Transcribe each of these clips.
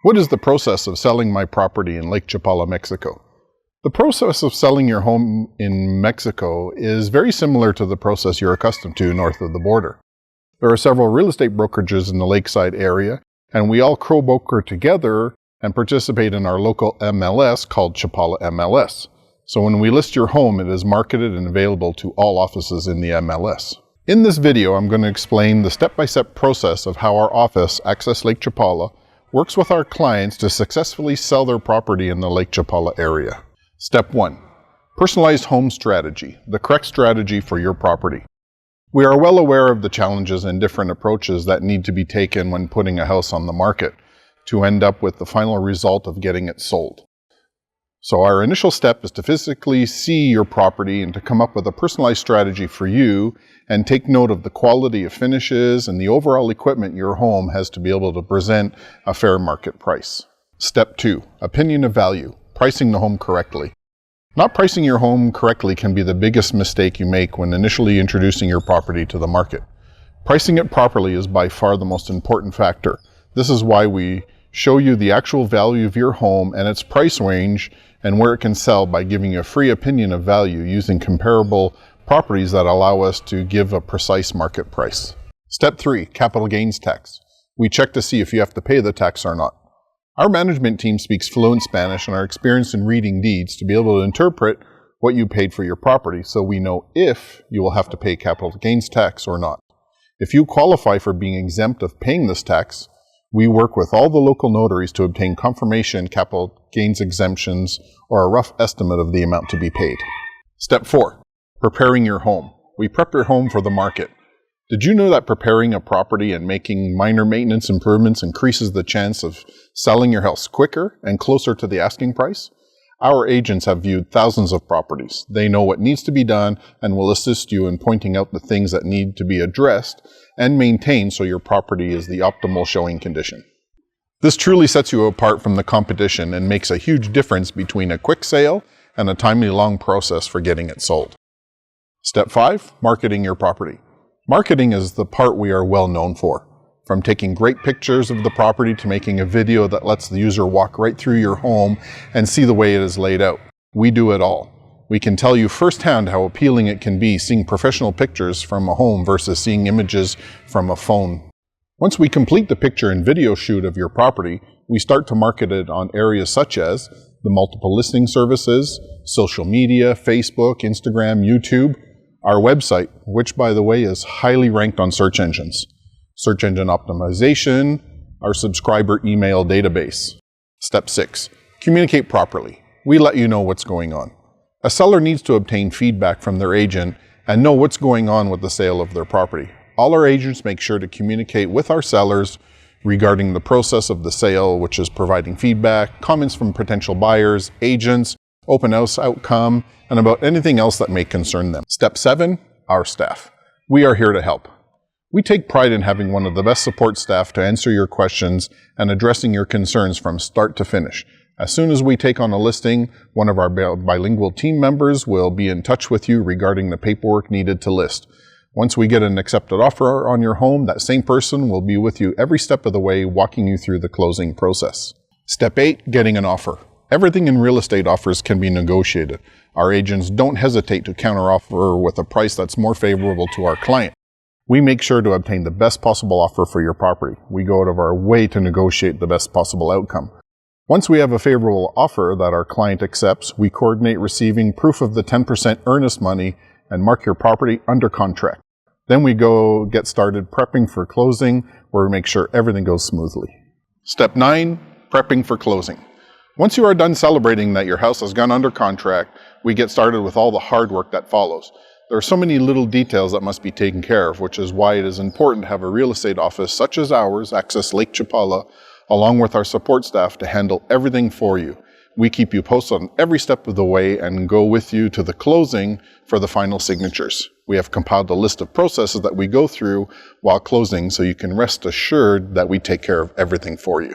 What is the process of selling my property in Lake Chapala, Mexico? The process of selling your home in Mexico is very similar to the process you're accustomed to north of the border. There are several real estate brokerages in the Lakeside area, and we all co-broker together and participate in our local MLS called Chapala MLS. So when we list your home, it is marketed and available to all offices in the MLS. In this video, I'm going to explain the step-by-step process of how our office, Access Lake Chapala, works with our clients to successfully sell their property in the Lake Chapala area. Step 1. Personalized home strategy, the correct strategy for your property. We are well aware of the challenges and different approaches that need to be taken when putting a house on the market to end up with the final result of getting it sold. So our initial step is to physically see your property and to come up with a personalized strategy for you and take note of the quality of finishes and the overall equipment your home has to be able to present a fair market price. Step 2. Opinion of value, pricing the home correctly. Not pricing your home correctly can be the biggest mistake you make when initially introducing your property to the market. Pricing it properly is by far the most important factor. This is why we show you the actual value of your home and its price range and where it can sell by giving you a free opinion of value using comparable properties that allow us to give a precise market price. Step 3. Capital gains tax. We check to see if you have to pay the tax or not. Our management team speaks fluent Spanish and are experienced in reading deeds to be able to interpret what you paid for your property so we know if you will have to pay capital gains tax or not. If you qualify for being exempt of paying this tax, we work with all the local notaries to obtain confirmation capital gains exemptions or a rough estimate of the amount to be paid. Step 4. Preparing your home. We prep your home for the market. Did you know that preparing a property and making minor maintenance improvements increases the chance of selling your house quicker and closer to the asking price? Our agents have viewed thousands of properties. They know what needs to be done and will assist you in pointing out the things that need to be addressed and maintained so your property is the optimal showing condition. This truly sets you apart from the competition and makes a huge difference between a quick sale and a timely long process for getting it sold. Step 5. Marketing your property. Marketing is the part we are well known for. From taking great pictures of the property to making a video that lets the user walk right through your home and see the way it is laid out. We do it all. We can tell you firsthand how appealing it can be seeing professional pictures from a home versus seeing images from a phone. Once we complete the picture and video shoot of your property, we start to market it on areas such as the multiple listing services, social media, Facebook, Instagram, YouTube, our website, which by the way is highly ranked on search engines, search engine optimization, our subscriber email database. Step 6. Communicate properly. We let you know what's going on. A seller needs to obtain feedback from their agent and know what's going on with the sale of their property. All our agents make sure to communicate with our sellers regarding the process of the sale, which is providing feedback, comments from potential buyers, agents, open house outcome, and about anything else that may concern them. Step 7. Our staff. We are here to help. We take pride in having one of the best support staff to answer your questions and addressing your concerns from start to finish. As soon as we take on a listing, one of our bilingual team members will be in touch with you regarding the paperwork needed to list. Once we get an accepted offer on your home, that same person will be with you every step of the way, walking you through the closing process. Step 8. Getting an offer. Everything in real estate offers can be negotiated. Our agents don't hesitate to counteroffer with a price that's more favorable to our client. We make sure to obtain the best possible offer for your property. We go out of our way to negotiate the best possible outcome. Once we have a favorable offer that our client accepts, we coordinate receiving proof of the 10% earnest money and mark your property under contract. Then we go get started prepping for closing, where we make sure everything goes smoothly. Step 9. Prepping for closing. Once you are done celebrating that your house has gone under contract, we get started with all the hard work that follows. There are so many little details that must be taken care of, which is why it is important to have a real estate office such as ours, Access Lake Chapala, along with our support staff to handle everything for you. We keep you posted on every step of the way and go with you to the closing for the final signatures. We have compiled a list of processes that we go through while closing so you can rest assured that we take care of everything for you.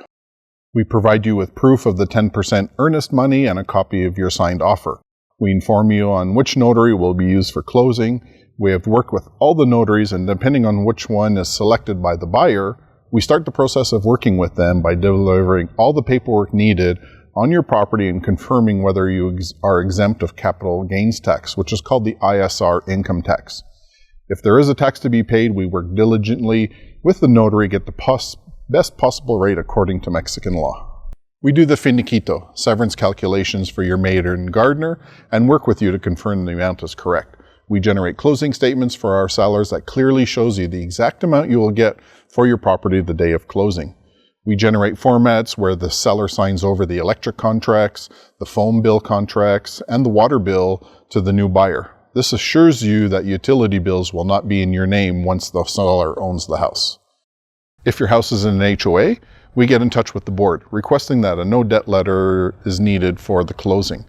We provide you with proof of the 10% earnest money and a copy of your signed offer. We inform you on which notary will be used for closing. We have worked with all the notaries, and depending on which one is selected by the buyer, We start the process of working with them by delivering all the paperwork needed on your property and confirming whether you are exempt of capital gains tax, which is called the ISR income tax. If there is a tax to be paid, we work diligently with the notary to get the best possible rate according to Mexican law. We do the finiquito, severance calculations for your maid and gardener, and work with you to confirm the amount is correct. We generate closing statements for our sellers that clearly shows you the exact amount you will get for your property the day of closing. We generate formats where the seller signs over the electric contracts, the phone bill contracts, and the water bill to the new buyer. This assures you that utility bills will not be in your name once the seller owns the house. If your house is in an HOA, we get in touch with the board, requesting that a no-debt letter is needed for the closing.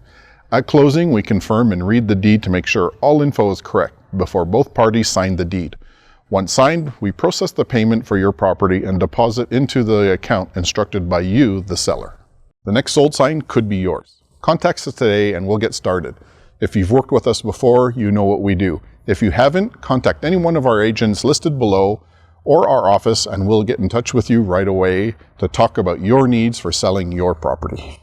At closing, we confirm and read the deed to make sure all info is correct before both parties sign the deed. Once signed, we process the payment for your property and deposit into the account instructed by you, the seller. The next sold sign could be yours. Contact us today and we'll get started. If you've worked with us before, you know what we do. If you haven't, contact any one of our agents listed below or our office and we'll get in touch with you right away to talk about your needs for selling your property.